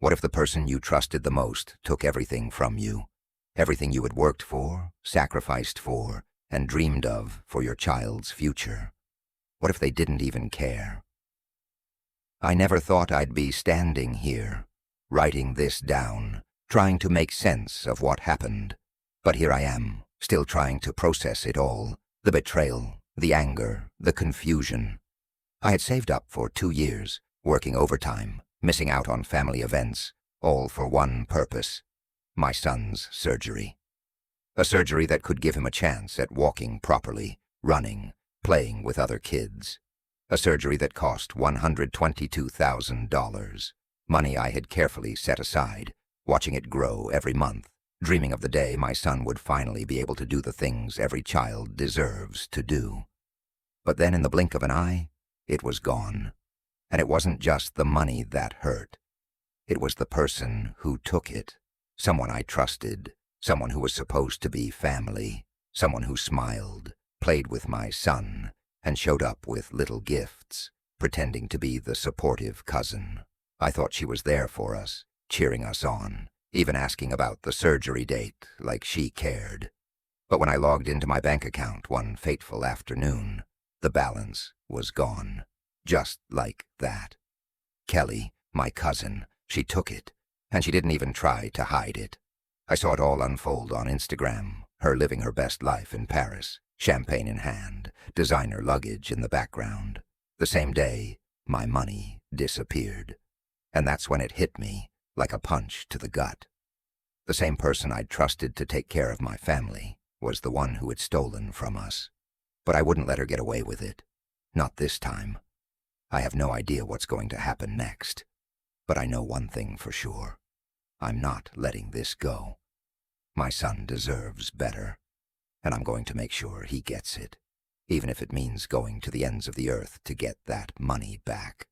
What if the person you trusted the most took everything from you? Everything you had worked for, sacrificed for, and dreamed of for your child's future? What if they didn't even care? I never thought I'd be standing here, writing this down, trying to make sense of what happened. But here I am, still trying to process it all, the betrayal, the anger, the confusion. I had saved up for 2 years, working overtime, missing out on family events, all for one purpose: my son's surgery. A surgery that could give him a chance at walking properly, running, playing with other kids. A surgery that cost $122,000, money I had carefully set aside, watching it grow every month, dreaming of the day my son would finally be able to do the things every child deserves to do. But then in the blink of an eye, it was gone. And it wasn't just the money that hurt. It was the person who took it. Someone I trusted, someone who was supposed to be family, someone who smiled, played with my son, and showed up with little gifts, pretending to be the supportive cousin. I thought she was there for us, cheering us on, even asking about the surgery date like she cared. But when I logged into my bank account one fateful afternoon, the balance was gone. Just like that. Kelly, my cousin, she took it, and she didn't even try to hide it. I saw it all unfold on Instagram, her living her best life in Paris, champagne in hand, designer luggage in the background. The same day, my money disappeared. And that's when it hit me, like a punch to the gut. The same person I'd trusted to take care of my family was the one who had stolen from us. But I wouldn't let her get away with it. Not this time. I have no idea what's going to happen next. But I know one thing for sure. I'm not letting this go. My son deserves better. And I'm going to make sure he gets it, even if it means going to the ends of the earth to get that money back.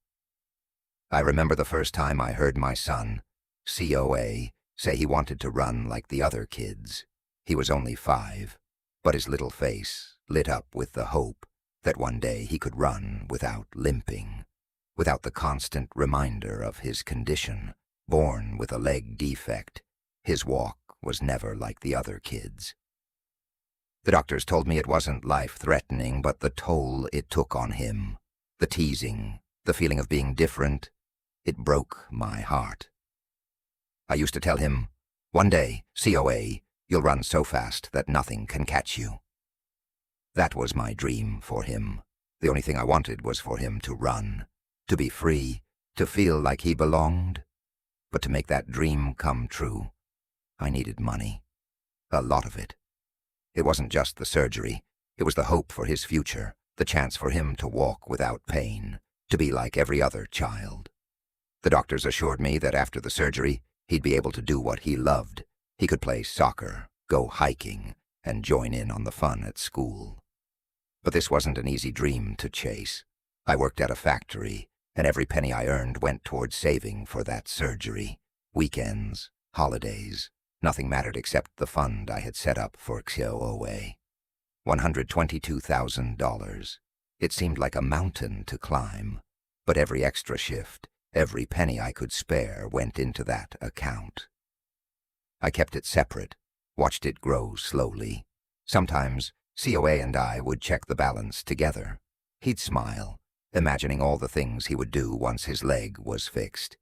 I remember the first time I heard my son, COA, say he wanted to run like the other kids. He was only 5, but his little face lit up with the hope that one day he could run without limping, without the constant reminder of his condition. Born with a leg defect, his walk was never like the other kids. The doctors told me it wasn't life-threatening, but the toll it took on him, the teasing, the feeling of being different, it broke my heart. I used to tell him, "One day, COA, you'll run so fast that nothing can catch you." That was my dream for him. The only thing I wanted was for him to run, to be free, to feel like he belonged. But to make that dream come true, I needed money. A lot of it. It wasn't just the surgery. It was the hope for his future, the chance for him to walk without pain, to be like every other child. The doctors assured me that after the surgery, he'd be able to do what he loved. He could play soccer, go hiking, and join in on the fun at school. But this wasn't an easy dream to chase. I worked at a factory, and every penny I earned went towards saving for that surgery. Weekends, holidays, nothing mattered except the fund I had set up for COA. $122,000. It seemed like a mountain to climb, but every extra shift, every penny I could spare went into that account. I kept it separate, watched it grow slowly. Sometimes COA and I would check the balance together. He'd smile, imagining all the things he would do once his leg was fixed.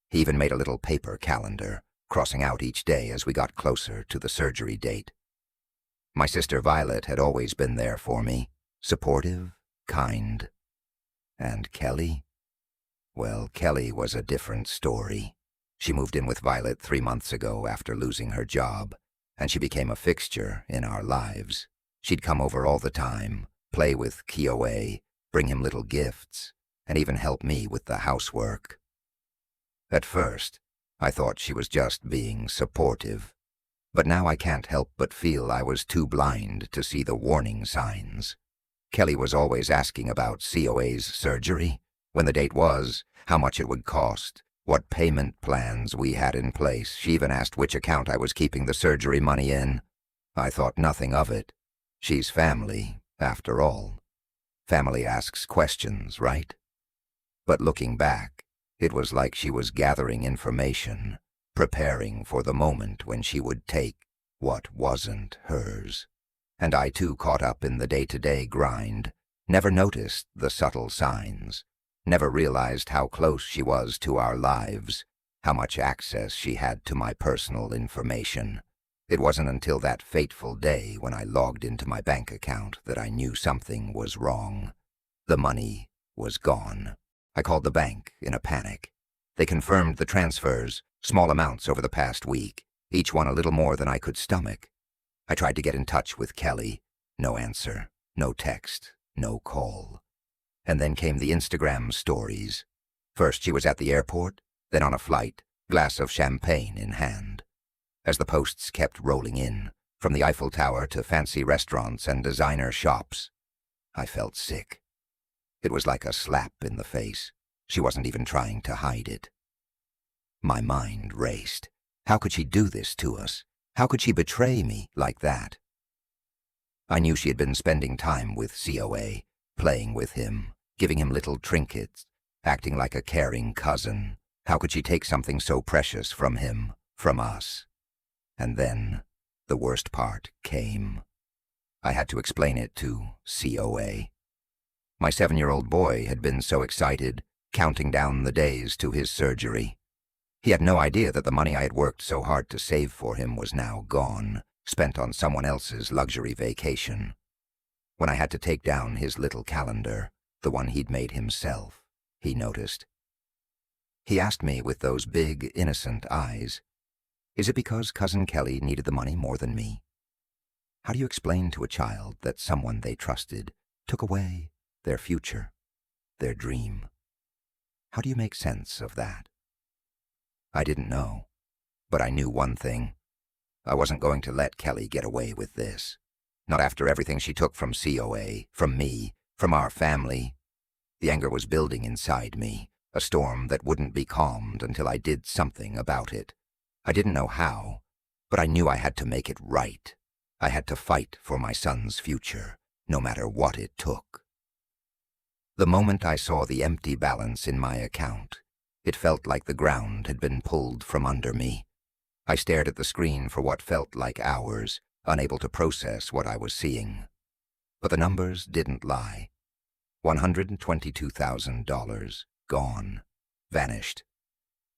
He even made a little paper calendar, crossing out each day as we got closer to the surgery date. My sister Violet had always been there for me, supportive, kind. And Kelly? Well, Kelly was a different story. She moved in with Violet 3 months ago after losing her job, and she became a fixture in our lives. She'd come over all the time, play with COA, bring him little gifts, and even help me with the housework. At first, I thought she was just being supportive, but now I can't help but feel I was too blind to see the warning signs. Kelly was always asking about COA's surgery, when the date was, how much it would cost, what payment plans we had in place. She even asked which account I was keeping the surgery money in. I thought nothing of it. She's family, after all. Family asks questions, right? But looking back, It was like she was gathering information, preparing for the moment when she would take what wasn't hers. And I too caught up in the day-to-day grind, never noticed the subtle signs, never realized how close she was to our lives, how much access she had to my personal information. It wasn't until that fateful day when I logged into my bank account that I knew something was wrong. The money was gone. I called the bank in a panic. They confirmed the transfers, small amounts over the past week, each one a little more than I could stomach. I tried to get in touch with Kelly. No answer, no text, no call. And then came the Instagram stories. First she was at the airport, then on a flight, glass of champagne in hand. As the posts kept rolling in, from the Eiffel Tower to fancy restaurants and designer shops, I felt sick. It was like a slap in the face. She wasn't even trying to hide it. My mind raced. How could she do this to us? How could she betray me like that? I knew she had been spending time with COA, playing with him, giving him little trinkets, acting like a caring cousin. How could she take something so precious from him, from us? And then the worst part came. I had to explain it to COA. My 7-year-old boy had been so excited, counting down the days to his surgery. He had no idea that the money I had worked so hard to save for him was now gone, spent on someone else's luxury vacation. When I had to take down his little calendar, the one he'd made himself, he noticed. He asked me with those big, innocent eyes, "Is it because Cousin Kelly needed the money more than me?" How do you explain to a child that someone they trusted took away their future, their dream? How do you make sense of that? I didn't know, but I knew one thing. I wasn't going to let Kelly get away with this. Not after everything she took from COA, from me, from our family. The anger was building inside me, a storm that wouldn't be calmed until I did something about it. I didn't know how, but I knew I had to make it right. I had to fight for my son's future, no matter what it took. The moment I saw the empty balance in my account, it felt like the ground had been pulled from under me. I stared at the screen for what felt like hours, unable to process what I was seeing. But the numbers didn't lie. $122,000 gone, vanished.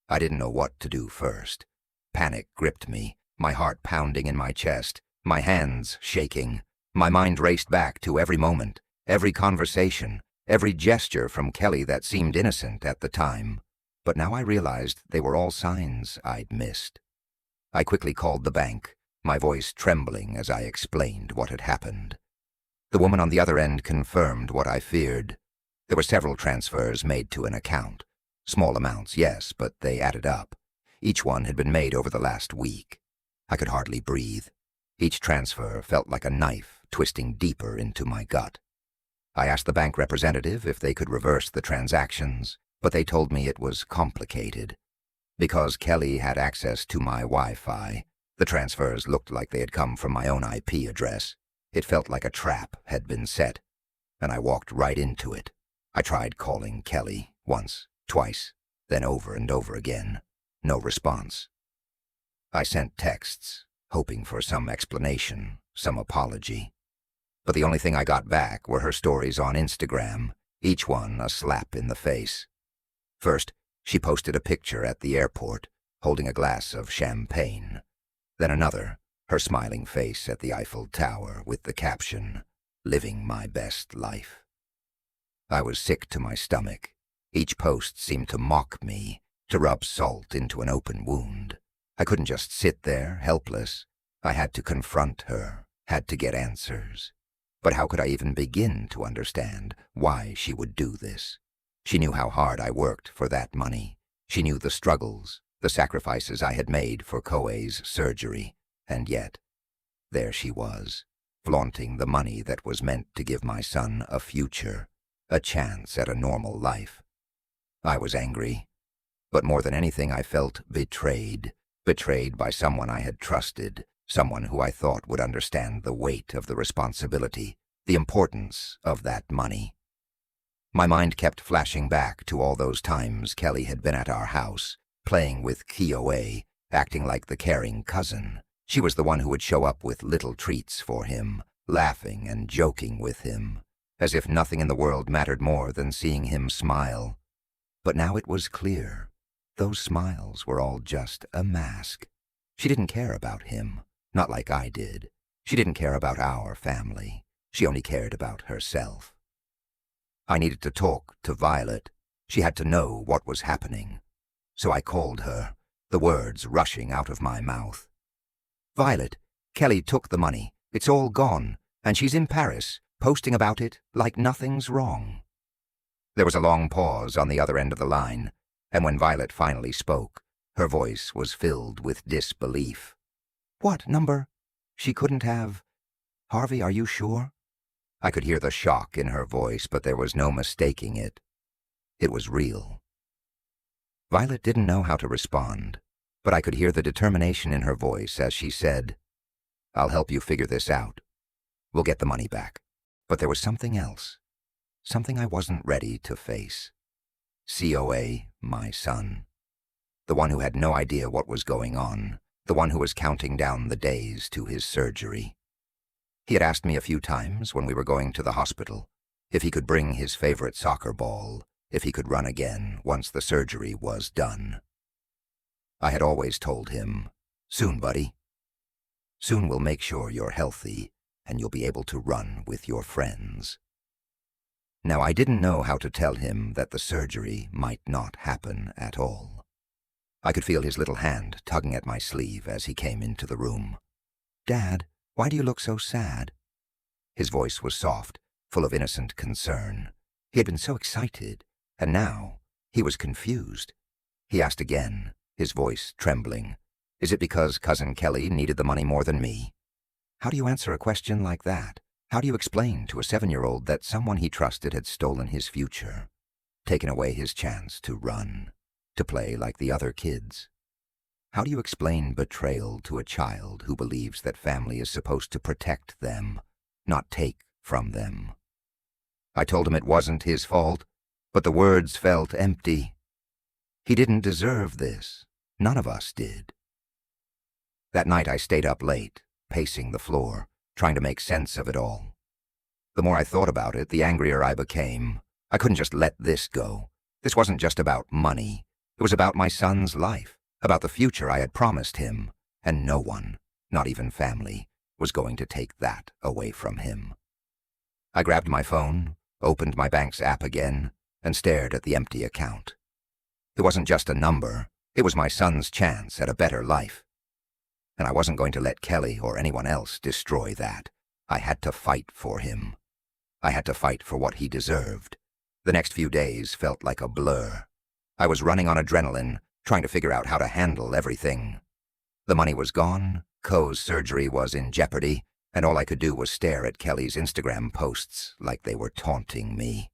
I didn't know what to do first. Panic gripped me, my heart pounding in my chest, my hands shaking. My mind raced back to every moment, every conversation, every gesture from Kelly that seemed innocent at the time. But now I realized they were all signs I'd missed. I quickly called the bank, my voice trembling as I explained what had happened. The woman on the other end confirmed what I feared. There were several transfers made to an account. Small amounts, yes, but they added up. Each one had been made over the last week. I could hardly breathe. Each transfer felt like a knife twisting deeper into my gut. I asked the bank representative if they could reverse the transactions, but they told me it was complicated. Because Kelly had access to my Wi-Fi, the transfers looked like they had come from my own IP address. It felt like a trap had been set, and I walked right into it. I tried calling Kelly once, twice, then over and over again. No response. I sent texts, hoping for some explanation, some apology. But the only thing I got back were her stories on Instagram, each one a slap in the face. First, she posted a picture at the airport, holding a glass of champagne. Then another, her smiling face at the Eiffel Tower with the caption, "Living my best life." I was sick to my stomach. Each post seemed to mock me, to rub salt into an open wound. I couldn't just sit there, helpless. I had to confront her, had to get answers. But how could I even begin to understand why she would do this? She knew how hard I worked for that money. She knew the struggles, the sacrifices I had made for Koei's surgery. And yet, there she was, flaunting the money that was meant to give my son a future, a chance at a normal life. I was angry, but more than anything I felt betrayed by someone I had trusted, someone who I thought would understand the weight of the responsibility, the importance of that money. My mind kept flashing back to all those times Kelly had been at our house, playing with Kioe, acting like the caring cousin. She was the one who would show up with little treats for him, laughing and joking with him, as if nothing in the world mattered more than seeing him smile. But now it was clear. Those smiles were all just a mask. She didn't care about him, not like I did. She didn't care about our family. She only cared about herself. I needed to talk to Violet. She had to know what was happening. So I called her, the words rushing out of my mouth. "Violet, Kelly took the money. It's all gone, and she's in Paris, posting about it like nothing's wrong." There was a long pause on the other end of the line, and when Violet finally spoke, her voice was filled with disbelief. "What number? She couldn't have... Harvey, are you sure?" I could hear the shock in her voice, but there was no mistaking it. It was real. Violet didn't know how to respond, but I could hear the determination in her voice as she said, "I'll help you figure this out. We'll get the money back." But there was something else, something I wasn't ready to face. COA, my son. The one who had no idea what was going on, the one who was counting down the days to his surgery. He had asked me a few times when we were going to the hospital if he could bring his favorite soccer ball, if he could run again once the surgery was done. I had always told him, "Soon, buddy. Soon we'll make sure you're healthy and you'll be able to run with your friends." Now I didn't know how to tell him that the surgery might not happen at all. I could feel his little hand tugging at my sleeve as he came into the room. "Dad, why do you look so sad?" His voice was soft, full of innocent concern. He had been so excited, and now he was confused. He asked again, his voice trembling, "Is it because Cousin Kelly needed the money more than me?" How do you answer a question like that? How do you explain to a 7-year-old that someone he trusted had stolen his future, taken away his chance to run, to play like the other kids? How do you explain betrayal to a child who believes that family is supposed to protect them, not take from them? I told him it wasn't his fault, but the words felt empty. He didn't deserve this. None of us did. That night I stayed up late, pacing the floor, trying to make sense of it all. The more I thought about it, the angrier I became. I couldn't just let this go. This wasn't just about money. It was about my son's life, about the future I had promised him, and no one, not even family, was going to take that away from him. I grabbed my phone, opened my bank's app again, and stared at the empty account. It wasn't just a number. It was my son's chance at a better life. And I wasn't going to let Kelly or anyone else destroy that. I had to fight for him. I had to fight for what he deserved. The next few days felt like a blur. I was running on adrenaline, trying to figure out how to handle everything. The money was gone, Co's surgery was in jeopardy, and all I could do was stare at Kelly's Instagram posts like they were taunting me.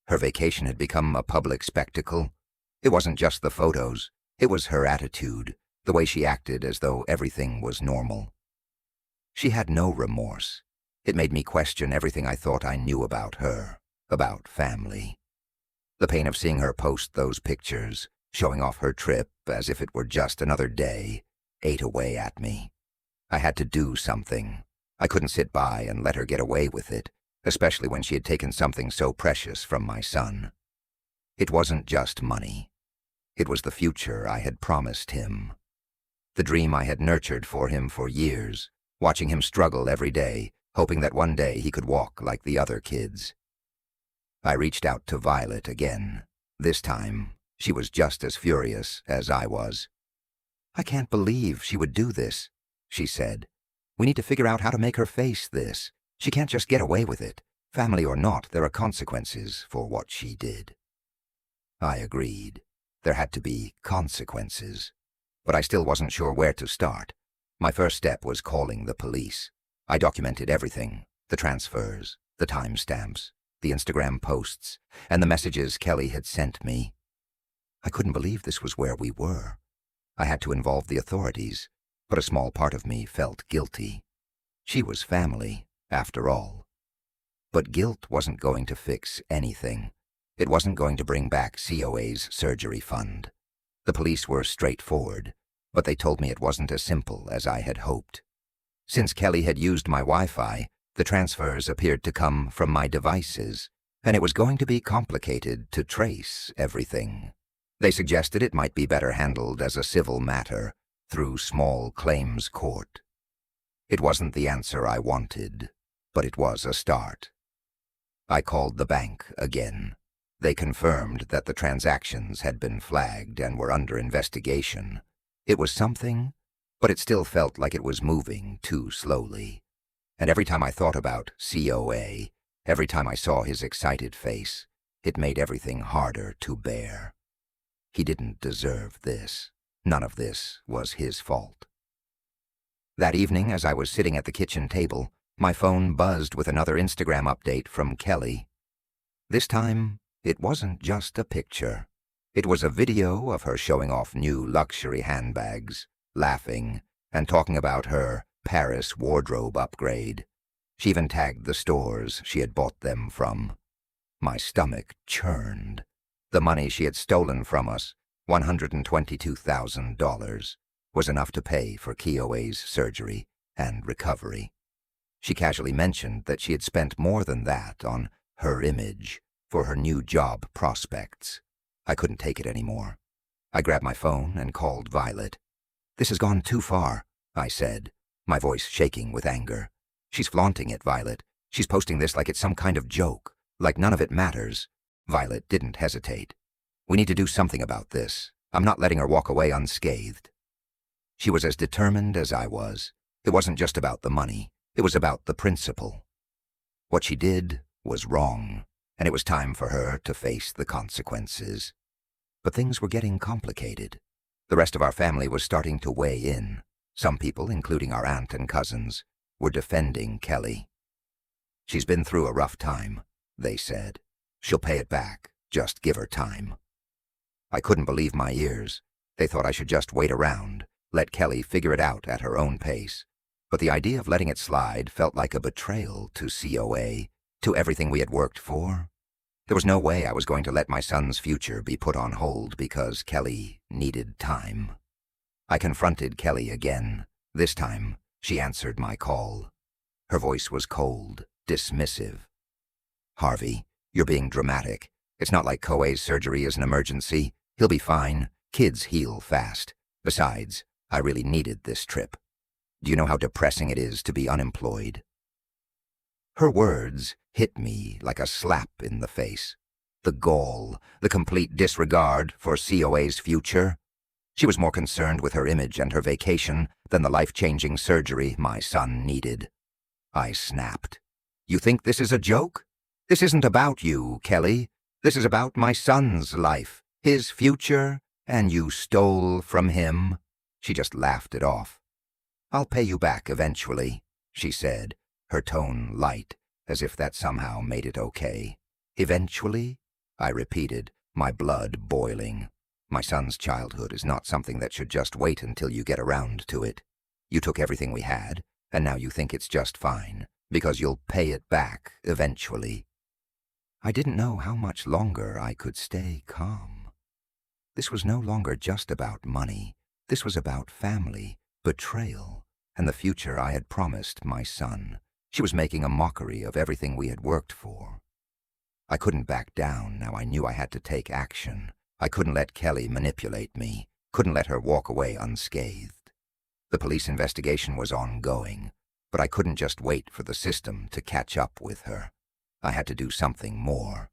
Her vacation had become a public spectacle. It wasn't just the photos. It was her attitude, the way she acted as though everything was normal. She had no remorse. It made me question everything I thought I knew about her, about family. The pain of seeing her post those pictures, showing off her trip as if it were just another day, ate away at me. I had to do something. I couldn't sit by and let her get away with it, especially when she had taken something so precious from my son. It wasn't just money. It was the future I had promised him. The dream I had nurtured for him for years, watching him struggle every day, hoping that one day he could walk like the other kids. I reached out to Violet again. This time, she was just as furious as I was. "I can't believe she would do this," she said. "We need to figure out how to make her face this. She can't just get away with it. Family or not, there are consequences for what she did." I agreed. There had to be consequences. But I still wasn't sure where to start. My first step was calling the police. I documented everything, the transfers, the timestamps, the Instagram posts, and the messages Kelly had sent me. I couldn't believe this was where we were. I had to involve the authorities, but a small part of me felt guilty. She was family, after all. But guilt wasn't going to fix anything. It wasn't going to bring back COA's surgery fund. The police were straightforward, but they told me it wasn't as simple as I had hoped. Since Kelly had used my Wi-Fi, the transfers appeared to come from my devices, and it was going to be complicated to trace everything. They suggested it might be better handled as a civil matter through small claims court. It wasn't the answer I wanted, but it was a start. I called the bank again. They confirmed that the transactions had been flagged and were under investigation. It was something, but it still felt like it was moving too slowly. And every time I thought about COA, every time I saw his excited face, it made everything harder to bear. He didn't deserve this. None of this was his fault. That evening, as I was sitting at the kitchen table, my phone buzzed with another Instagram update from Kelly. This time, it wasn't just a picture. It was a video of her showing off new luxury handbags, laughing, and talking about her Paris wardrobe upgrade. She even tagged the stores she had bought them from. My stomach churned. The money she had stolen from us, $122,000, was enough to pay for Kioe's surgery and recovery. She casually mentioned that she had spent more than that on her image for her new job prospects. I couldn't take it anymore. I grabbed my phone and called Violet. "This has gone too far," I said, my voice shaking with anger. "She's flaunting it, Violet. She's posting this like it's some kind of joke, like none of it matters." Violet didn't hesitate. "We need to do something about this. I'm not letting her walk away unscathed." She was as determined as I was. It wasn't just about the money. It was about the principle. What she did was wrong, and it was time for her to face the consequences. But things were getting complicated. The rest of our family was starting to weigh in. Some people, including our aunt and cousins, were defending Kelly. "She's been through a rough time," they said. "She'll pay it back. Just give her time." I couldn't believe my ears. They thought I should just wait around, let Kelly figure it out at her own pace. But the idea of letting it slide felt like a betrayal to COA, to everything we had worked for. There was no way I was going to let my son's future be put on hold because Kelly needed time. I confronted Kelly again. This time, she answered my call. Her voice was cold, dismissive. "Harvey, you're being dramatic. It's not like Koei's surgery is an emergency. He'll be fine. Kids heal fast. Besides, I really needed this trip. Do you know how depressing it is to be unemployed?" Her words hit me like a slap in the face. The gall, the complete disregard for COA's future. She was more concerned with her image and her vacation than the life-changing surgery my son needed. I snapped. "You think this is a joke? This isn't about you, Kelly. This is about my son's life, his future, and you stole from him." She just laughed it off. "I'll pay you back eventually," she said, her tone light, as if that somehow made it okay. "Eventually?" I repeated, my blood boiling. My son's childhood is not something that should just wait until you get around to it. You took everything we had, and now you think it's just fine, because you'll pay it back eventually. I didn't know how much longer I could stay calm. This was no longer just about money. This was about family, betrayal, and the future I had promised my son. She was making a mockery of everything we had worked for. I couldn't back down now I knew I had to take action. I couldn't let Kelly manipulate me, couldn't let her walk away unscathed. The police investigation was ongoing, but I couldn't just wait for the system to catch up with her. I had to do something more.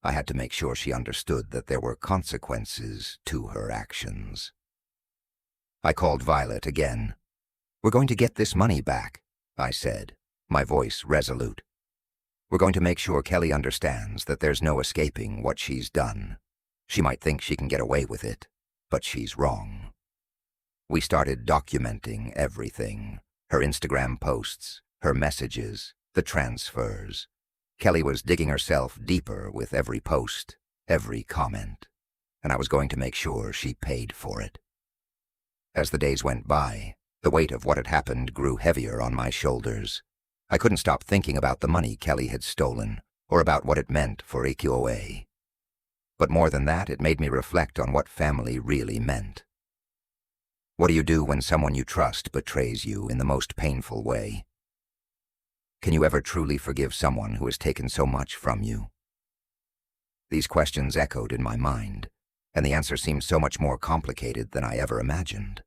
I had to make sure she understood that there were consequences to her actions. I called Violet again. "We're going to get this money back," I said, my voice resolute. "We're going to make sure Kelly understands that there's no escaping what she's done. She might think she can get away with it, but she's wrong." We started documenting everything. Her Instagram posts, her messages, the transfers. Kelly was digging herself deeper with every post, every comment, and I was going to make sure she paid for it. As the days went by, the weight of what had happened grew heavier on my shoulders. I couldn't stop thinking about the money Kelly had stolen, or about what it meant for Ikioe. But more than that, it made me reflect on what family really meant. What do you do when someone you trust betrays you in the most painful way? Can you ever truly forgive someone who has taken so much from you? These questions echoed in my mind, and the answer seemed so much more complicated than I ever imagined.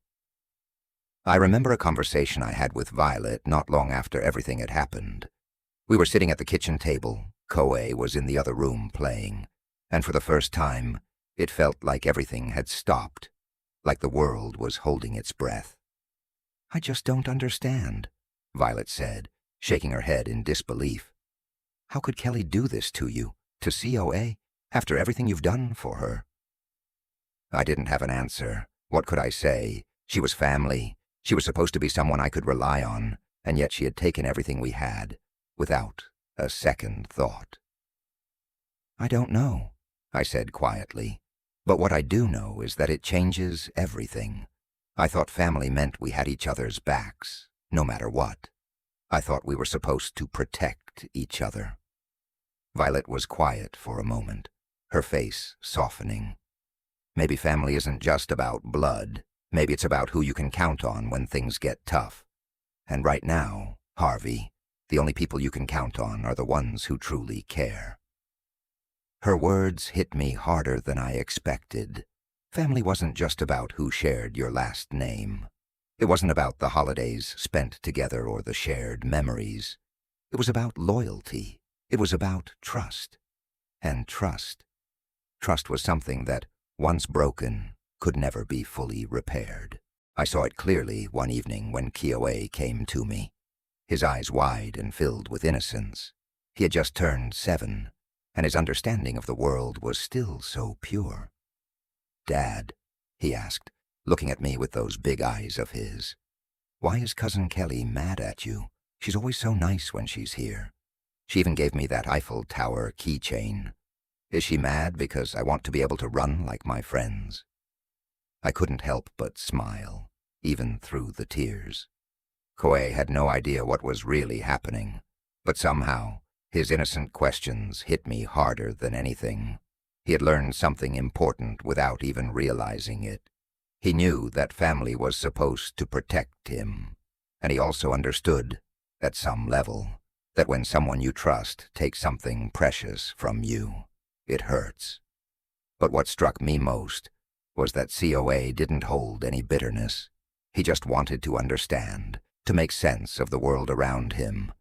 I remember a conversation I had with Violet not long after everything had happened. We were sitting at the kitchen table, Koei was in the other room playing, and for the first time, it felt like everything had stopped, like the world was holding its breath. "I just don't understand," Violet said, shaking her head in disbelief. "How could Kelly do this to you, to COA, after everything you've done for her?" I didn't have an answer. What could I say? She was family. She was supposed to be someone I could rely on, and yet she had taken everything we had, without a second thought. "I don't know," I said quietly. "But what I do know is that it changes everything. I thought family meant we had each other's backs, no matter what. I thought we were supposed to protect each other." Violet was quiet for a moment, her face softening. "Maybe family isn't just about blood. Maybe it's about who you can count on when things get tough. And right now, Harvey, the only people you can count on are the ones who truly care." Her words hit me harder than I expected. Family wasn't just about who shared your last name. It wasn't about the holidays spent together or the shared memories. It was about loyalty. It was about trust. And trust. Trust was something that, once broken, could never be fully repaired. I saw it clearly one evening when Kioe came to me, his eyes wide and filled with innocence. He had just turned 7, and his understanding of the world was still so pure. "Dad," he asked, looking at me with those big eyes of his, "why is Cousin Kelly mad at you? She's always so nice when she's here. She even gave me that Eiffel Tower keychain. Is she mad because I want to be able to run like my friends?" I couldn't help but smile, even through the tears. Koei had no idea what was really happening, but somehow his innocent questions hit me harder than anything. He had learned something important without even realizing it. He knew that family was supposed to protect him, and he also understood, at some level, that when someone you trust takes something precious from you, it hurts. But what struck me most was that COA didn't hold any bitterness. He just wanted to understand, to make sense of the world around him.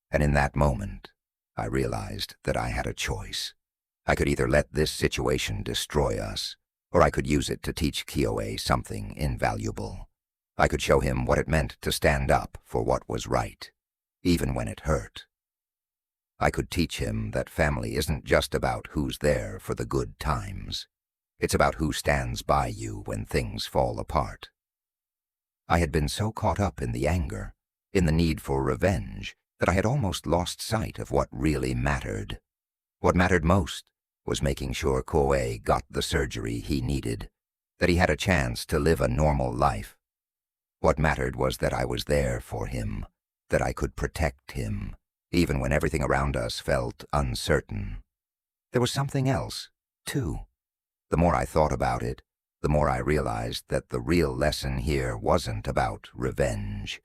And in that moment, I realized that I had a choice. I could either let this situation destroy us, or I could use it to teach Kioe something invaluable. I could show him what it meant to stand up for what was right, even when it hurt. I could teach him that family isn't just about who's there for the good times. It's about who stands by you when things fall apart. I had been so caught up in the anger, in the need for revenge, that I had almost lost sight of what really mattered. What mattered most was making sure Koei got the surgery he needed, that he had a chance to live a normal life. What mattered was that I was there for him, that I could protect him, even when everything around us felt uncertain. There was something else, too. The more I thought about it, the more I realized that the real lesson here wasn't about revenge.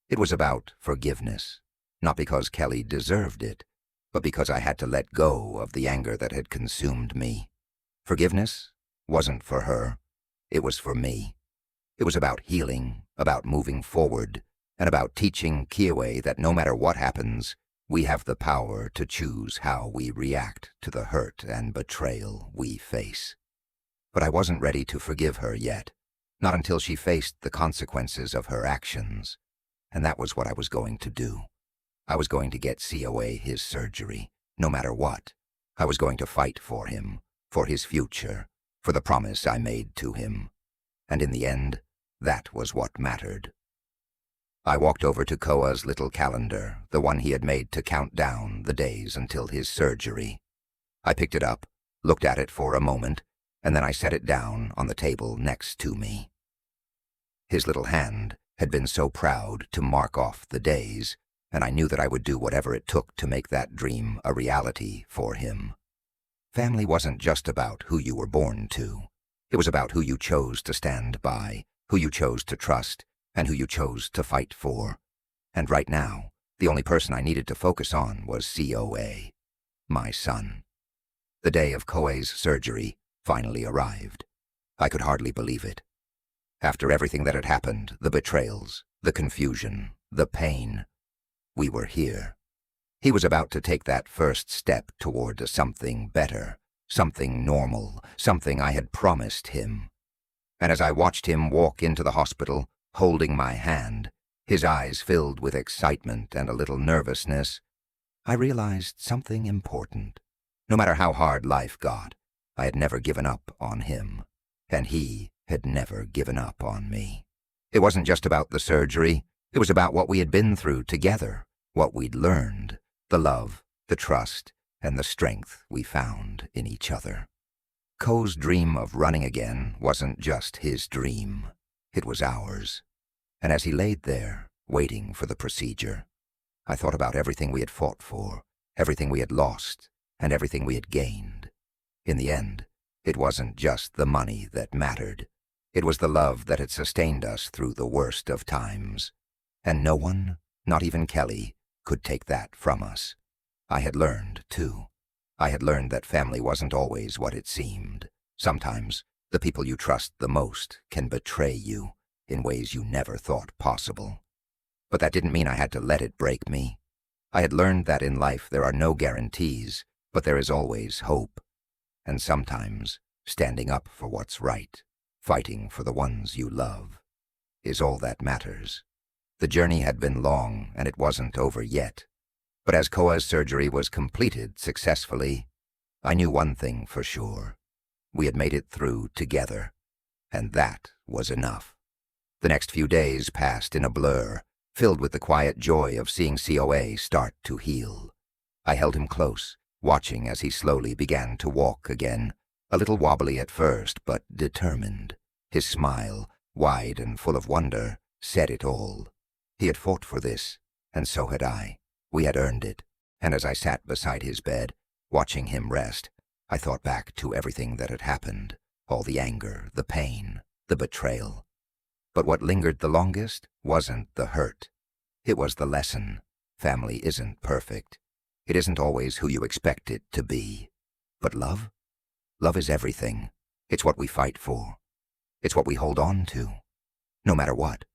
It was about forgiveness, not because Kelly deserved it, but because I had to let go of the anger that had consumed me. Forgiveness wasn't for her, it was for me. It was about healing, about moving forward, and about teaching Kioe that no matter what happens, we have the power to choose how we react to the hurt and betrayal we face. But I wasn't ready to forgive her yet, not until she faced the consequences of her actions, and that was what I was going to do. I was going to get COA his surgery, no matter what. I was going to fight for him, for his future, for the promise I made to him. And in the end, that was what mattered. I walked over to Koa's little calendar, the one he had made to count down the days until his surgery. I picked it up, looked at it for a moment, and then I set it down on the table next to me. His little hand had been so proud to mark off the days, and I knew that I would do whatever it took to make that dream a reality for him. Family wasn't just about who you were born to. It was about who you chose to stand by, who you chose to trust, and who you chose to fight for. And right now, the only person I needed to focus on was COA, my son. The day of Koei's surgery finally arrived. I could hardly believe it. After everything that had happened, the betrayals, the confusion, the pain, we were here. He was about to take that first step toward something better, something normal, something I had promised him. And as I watched him walk into the hospital, holding my hand, his eyes filled with excitement and a little nervousness, I realized something important. No matter how hard life got, I had never given up on him, and he had never given up on me. It wasn't just about the surgery. It was about what we had been through together, what we'd learned, the love, the trust, and the strength we found in each other. Ko's dream of running again wasn't just his dream. It was ours. And as he laid there, waiting for the procedure, I thought about everything we had fought for, everything we had lost, and everything we had gained. In the end, it wasn't just the money that mattered. It was the love that had sustained us through the worst of times. And no one, not even Kelly, could take that from us. I had learned, too. I had learned that family wasn't always what it seemed. Sometimes, the people you trust the most can betray you in ways you never thought possible. But that didn't mean I had to let it break me. I had learned that in life there are no guarantees, but there is always hope. And sometimes, standing up for what's right, fighting for the ones you love, is all that matters. The journey had been long, and it wasn't over yet. But as Koa's surgery was completed successfully, I knew one thing for sure. We had made it through together, and that was enough. The next few days passed in a blur, filled with the quiet joy of seeing COA start to heal. I held him close, watching as he slowly began to walk again, a little wobbly at first, but determined. His smile, wide and full of wonder, said it all. He had fought for this, and so had I. We had earned it, and as I sat beside his bed, watching him rest, I thought back to everything that had happened, all the anger, the pain, the betrayal. But what lingered the longest wasn't the hurt. It was the lesson. Family isn't perfect. It isn't always who you expect it to be. But love? Love is everything. It's what we fight for. It's what we hold on to, no matter what.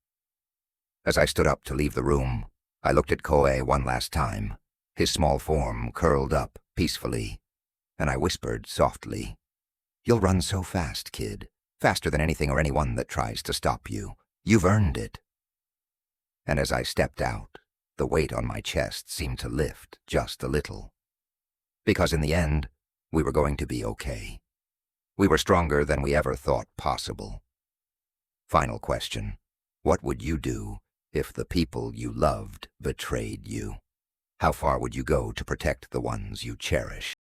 As I stood up to leave the room, I looked at Koei one last time, his small form curled up peacefully, and I whispered softly, "You'll run so fast, kid, faster than anything or anyone that tries to stop you. You've earned it." And as I stepped out, the weight on my chest seemed to lift just a little. Because in the end, we were going to be okay. We were stronger than we ever thought possible. Final question. What would you do if the people you loved betrayed you? How far would you go to protect the ones you cherish?